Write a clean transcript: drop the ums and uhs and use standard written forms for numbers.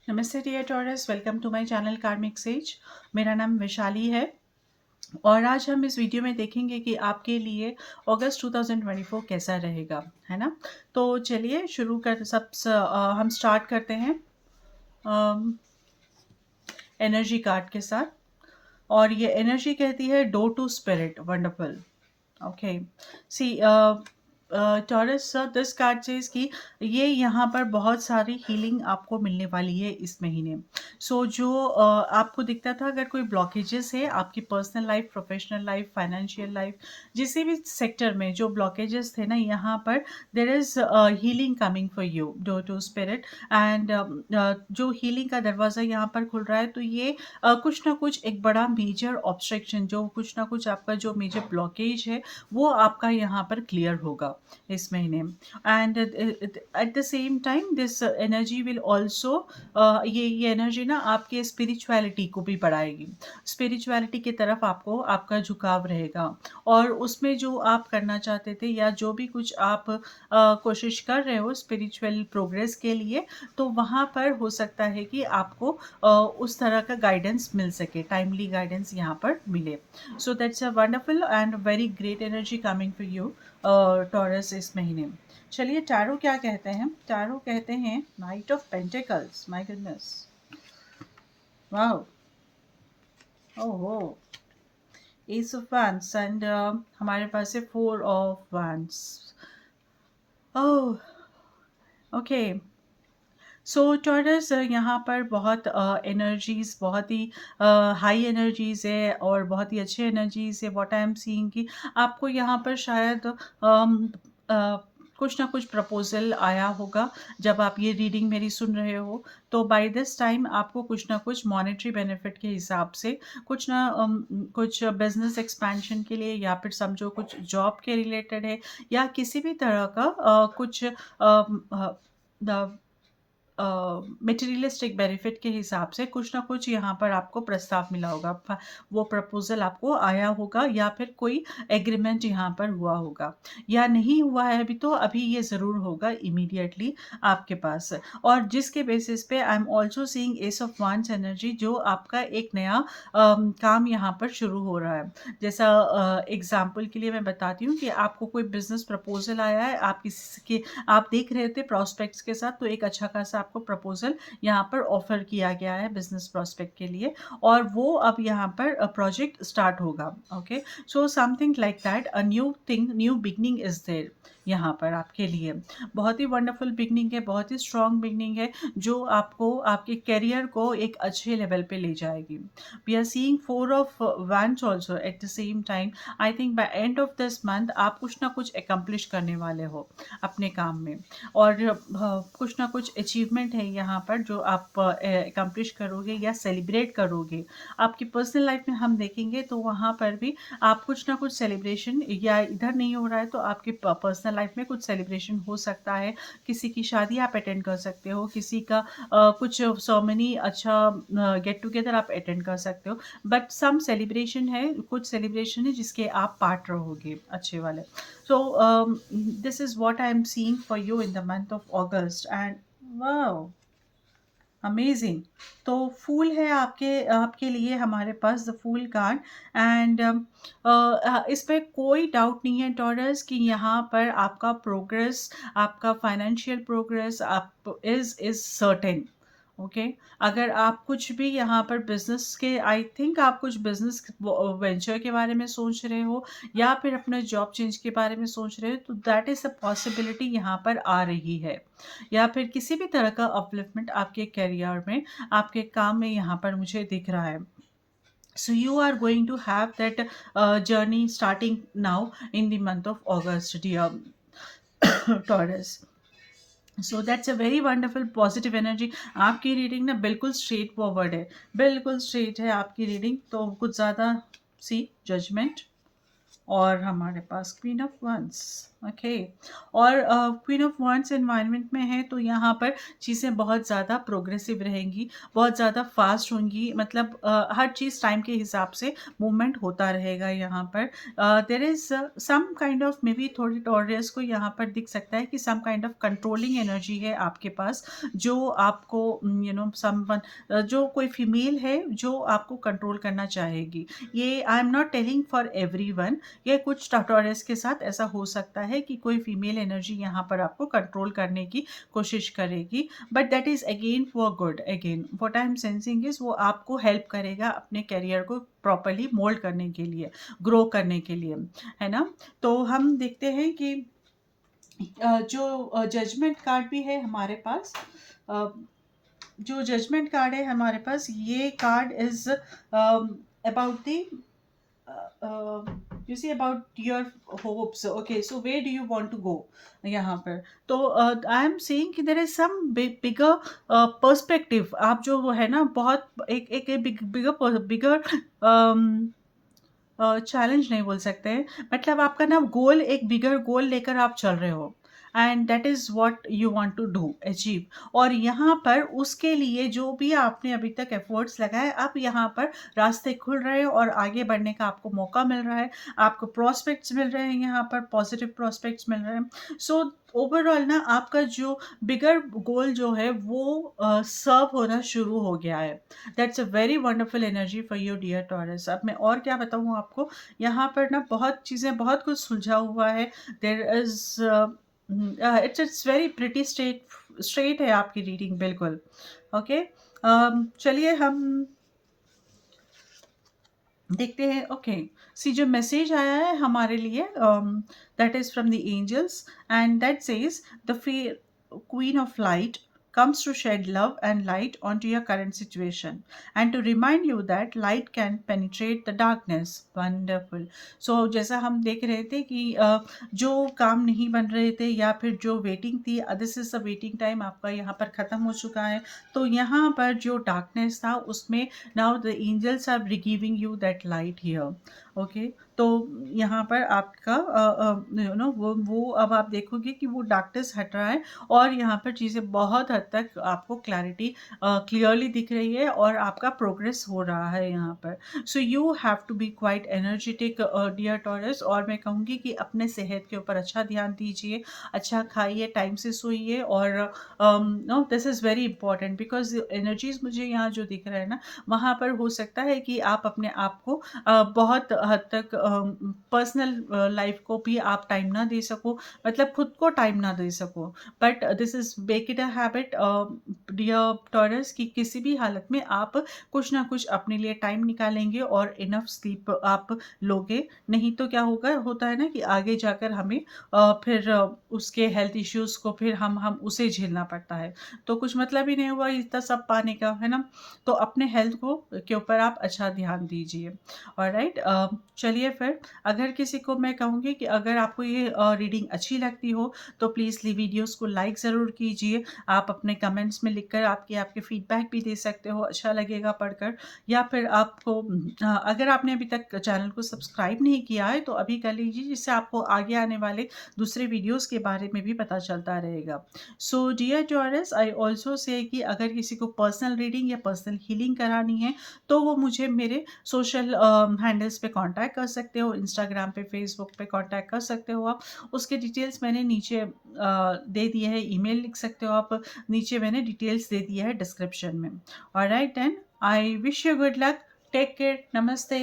नमस्ते dear Taurus, welcome to my channel karmic sage. मेरा नाम वैशाली है और आज हम इस वीडियो में देखेंगे कि आपके लिए अगस्त 2024 कैसा रहेगा, है ना। तो चलिए शुरू कर हम स्टार्ट करते हैं एनर्जी कार्ड के साथ। और ये एनर्जी कहती है do to spirit wonderful. Okay, see Taurus, this card says कि ये यहाँ पर बहुत सारी हीलिंग आपको मिलने वाली है इस महीने। जो आपको दिखता था, अगर कोई ब्लॉकेजेस है आपकी personal life, professional life, financial life, जिस भी सेक्टर में जो ब्लॉकेजेस थे ना, यहाँ पर there is healing coming for you do to spirit. And जो हीलिंग का दरवाज़ा यहाँ पर खुल रहा है, तो ये कुछ ना कुछ एक बड़ा मेजर ऑब्स्ट्रक्शन, जो कुछ ना कुछ आपका जो मेजर ब्लॉकेज है वो आपका यहाँ पर क्लियर होगा इस महीने। And eight the same time this energy will also, ये एनर्जी ना आपके स्पिरिचुअलिटी को भी बढ़ाएगी। स्पिरिचुअलिटी की तरफ आपको आपका झुकाव रहेगा और उसमें जो आप करना चाहते थे या जो भी कुछ आप कोशिश कर रहे हो स्पिरिचुअल प्रोग्रेस के लिए, तो वहाँ पर हो सकता है कि आपको उस तरह का गाइडेंस मिल सके, टाइमली गाइडेंस यहाँ पर मिले। So that's a wonderful and very great energy coming for you taurus इस महीने। चलिए टैरो क्या कहते हैं। टैरो कहते हैं night of pentacles, my goodness, wow, ओहो, एस ऑफ वैंड्स एंड हमारे पास है four of wands. Oh, okay. Taurus, यहाँ पर बहुत एनर्जीज, बहुत ही हाई एनर्जीज है और बहुत ही अच्छे एनर्जीज है। व्हाट आई एम सीइंग कि आपको यहाँ पर शायद कुछ ना कुछ प्रपोजल आया होगा जब आप ये रीडिंग मेरी सुन रहे हो। तो बाय दिस टाइम आपको कुछ ना कुछ मॉनेटरी बेनिफिट के हिसाब से कुछ बिजनेस एक्सपेंशन के लिए, या फिर समझो कुछ जॉब के रिलेटेड है, या किसी भी तरह का कुछ मटेरियलिस्टिक बेनिफिट के हिसाब से कुछ ना कुछ यहाँ पर आपको प्रस्ताव मिला होगा। वो प्रपोजल आपको आया होगा या फिर कोई एग्रीमेंट यहाँ पर हुआ होगा, या नहीं हुआ है अभी तो अभी ये ज़रूर होगा इमीडिएटली आपके पास। और जिसके बेसिस पे I am also seeing S of wands energy, जो आपका एक नया काम यहाँ पर शुरू हो रहा है। जैसा एग्जाम्पल के लिए मैं बताती हूँ कि आपको कोई बिजनेस प्रपोजल आया है, आप किसी के आप देख रहे थे प्रॉस्पेक्ट्स के साथ, तो एक अच्छा खासा आपको प्रपोजल यहाँ पर ऑफर किया गया है बिजनेस प्रॉस्पेक्ट के लिए, और वो अब यहाँ पर प्रोजेक्ट स्टार्ट होगा। Okay, so something like that, a new thing, new beginning is there यहाँ पर आपके लिए। बहुत ही वंडरफुल बिगनिंग है, बहुत ही स्ट्रॉन्ग बिगनिंग है, जो आपको आपके करियर को एक अच्छे लेवल पे ले जाएगी। We are seeing four of wands also at the same time. I think by end of this month आप कुछ ना कुछ एकम्प्लिश करने वाले हो अपने काम में, और कुछ ना कुछ अचीवमेंट है यहाँ पर जो आप एकम्प्लिश करोगे या सेलिब्रेट करोगे। आपकी पर्सनल लाइफ में हम देखेंगे तो वहाँ पर भी आप कुछ ना कुछ सेलिब्रेशन, या इधर नहीं हो रहा है तो आपकी पर्सनल लाइफ में कुछ सेलिब्रेशन हो सकता है। किसी की शादी आप अटेंड कर सकते हो, किसी का कुछ सेरेमनी, अच्छा गेट टुगेदर आप अटेंड कर सकते हो। बट सम सेलिब्रेशन है, कुछ सेलिब्रेशन है जिसके आप पार्ट रहोगे अच्छे वाले। So this is what I am seeing for you in the month of August, and wow, amazing. तो फूल है आपके आपके लिए हमारे पास, द फूल कार्ड। एंड इस पर कोई डाउट नहीं है टॉरस कि यहाँ पर आपका प्रोग्रेस, आपका फाइनेंशियल प्रोग्रेस आप इज सर्टेन। ओके, अगर आप कुछ भी यहाँ पर बिजनेस के, आई थिंक आप कुछ बिजनेस वेंचर के बारे में सोच रहे हो, या फिर अपना जॉब चेंज के बारे में सोच रहे हो, तो दैट इज़ अ पॉसिबिलिटी यहाँ पर आ रही है। या फिर किसी भी तरह का अपलिफ्टमेंट आपके करियर में, आपके काम में यहाँ पर मुझे दिख रहा है। So you are going to have that journey starting now in the month of August, dear Taurus. So that's a very wonderful positive energy. आपकी रीडिंग ना बिल्कुल स्ट्रेट फॉरवर्ड है, बिल्कुल स्ट्रेट है आपकी रीडिंग, तो कुछ ज़्यादा सी जजमेंट, और हमारे पास क्वीन ऑफ वंस। ओके। और क्वीन ऑफ वंस एनवायरनमेंट में है तो यहाँ पर चीज़ें बहुत ज़्यादा प्रोग्रेसिव रहेंगी, बहुत ज़्यादा फास्ट होंगी, मतलब हर चीज़ टाइम के हिसाब से मूवमेंट होता रहेगा यहाँ पर। There is some kind of maybe थोड़ी टॉरियस को यहाँ पर दिख सकता है कि some kind of controlling energy है आपके पास, जो आपको समवन जो कोई फीमेल है जो आपको कंट्रोल करना चाहेगी। ये I am not telling for everyone, ये कुछ टॉरस के साथ ऐसा हो सकता है कि कोई फीमेल एनर्जी यहाँ पर आपको कंट्रोल करने की कोशिश करेगी, but that is again for good. Again what I am sensing is वो आपको हेल्प करेगा अपने करियर को प्रॉपरली मोल्ड करने के लिए, ग्रो करने के लिए, है ना। तो हम देखते हैं कि जो जजमेंट कार्ड भी है हमारे पास, जो जजमेंट कार्ड है हमारे पास, ये card is about the you see about your hopes. Okay, so where do you want to go यहाँ पर। तो आई एम सेइंग कि there is some bigger perspective, आप जो वो है ना बहुत एक बिगर बिगर चैलेंज नहीं बोल सकते हैं, मतलब आपका ना गोल, एक बिगर गोल लेकर आप चल रहे हो, and that is what you want to do achieve. और यहाँ पर उसके लिए जो भी आपने अभी तक एफर्ट्स लगाए, अब यहाँ पर रास्ते खुल रहे हैं और आगे बढ़ने का आपको मौका मिल रहा है, आपको प्रॉस्पेक्ट्स मिल रहे हैं, यहाँ पर पॉजिटिव प्रॉस्पेक्ट्स मिल रहे हैं। सो ओवरऑल ना आपका जो बिगर गोल जो है वो सर्व होना शुरू हो गया है। That's a very wonderful energy for you dear Taurus. अब मैं और क्या बताऊँ आपको, यहाँ पर ना बहुत चीज़ें, बहुत कुछ सुलझा हुआ है। There is it's very pretty straight है आपकी रीडिंग, बिल्कुल। ओके, चलिए हम देखते हैं। ओके, सी जो मैसेज आया है हमारे लिए, that is from the angels, and that says the queen of light comes to shed love and light onto your current situation and to remind you that light can penetrate the darkness. Wonderful. So जैसा हम देख रहे थे कि जो काम नहीं बन रहे थे या फिर जो वेटिंग थी, this is the waiting time आपका यहाँ पर ख़त्म हो चुका है। तो यहाँ पर जो डार्कनेस था उसमें now the angels are giving you that light here. ओके, तो यहाँ पर आपका वो अब आप देखोगे कि वो डार्कनेस हट रहा है और यहाँ पर चीज़ें बहुत हद तक आपको क्लैरिटी क्लियरली दिख रही है और आपका प्रोग्रेस हो रहा है यहाँ पर। So you have to be quite energetic dear Taurus, और मैं कहूँगी कि अपने सेहत के ऊपर अच्छा ध्यान दीजिए, अच्छा खाइए, टाइम से सोइए, और know this is very important because energies मुझे यहाँ जो दिख रहा है ना, वहाँ पर हो सकता है कि आप अपने आप को बहुत हद तक पर्सनल लाइफ को भी आप टाइम ना दे सको, मतलब खुद को टाइम ना दे सको। But this is make it a habit dear Taurus कि किसी भी हालत में आप कुछ ना कुछ अपने लिए टाइम निकालेंगे और इनफ स्लीप आप लोगे, नहीं तो क्या होगा, होता है ना कि आगे जाकर हमें फिर उसके हेल्थ इश्यूज को फिर हम उसे झेलना पड़ता है, तो कुछ मतलब ही नहीं हुआ इतना सब पाने का, है ना। तो अपने हेल्थ को के ऊपर आप अच्छा ध्यान दीजिए। ऑलराइट, चलिए फिर, अगर किसी को मैं कहूँगी कि अगर आपको ये रीडिंग अच्छी लगती हो तो प्लीज़ वीडियोस को लाइक ज़रूर कीजिए। आप अपने कमेंट्स में लिखकर आपके फीडबैक भी दे सकते हो, अच्छा लगेगा पढ़कर। या फिर आपको अगर आपने अभी तक चैनल को सब्सक्राइब नहीं किया है तो अभी कर लीजिए, जिससे आपको आगे आने वाले दूसरे वीडियोस के बारे में भी पता चलता रहेगा। So dear Taurus, I also say कि अगर किसी को पर्सनल रीडिंग या पर्सनल हीलिंग करानी है तो वो मुझे मेरे सोशल हैंडल्स पे कांटेक्ट कर सकते हो, इंस्टाग्राम पे, फेसबुक पे कांटेक्ट कर सकते हो आप। उसके डिटेल्स मैंने नीचे दे दिए है, ईमेल लिख सकते हो आप, नीचे मैंने डिटेल्स दे दिया है डिस्क्रिप्शन में। Alright then, I wish you good luck, take care, नमस्ते।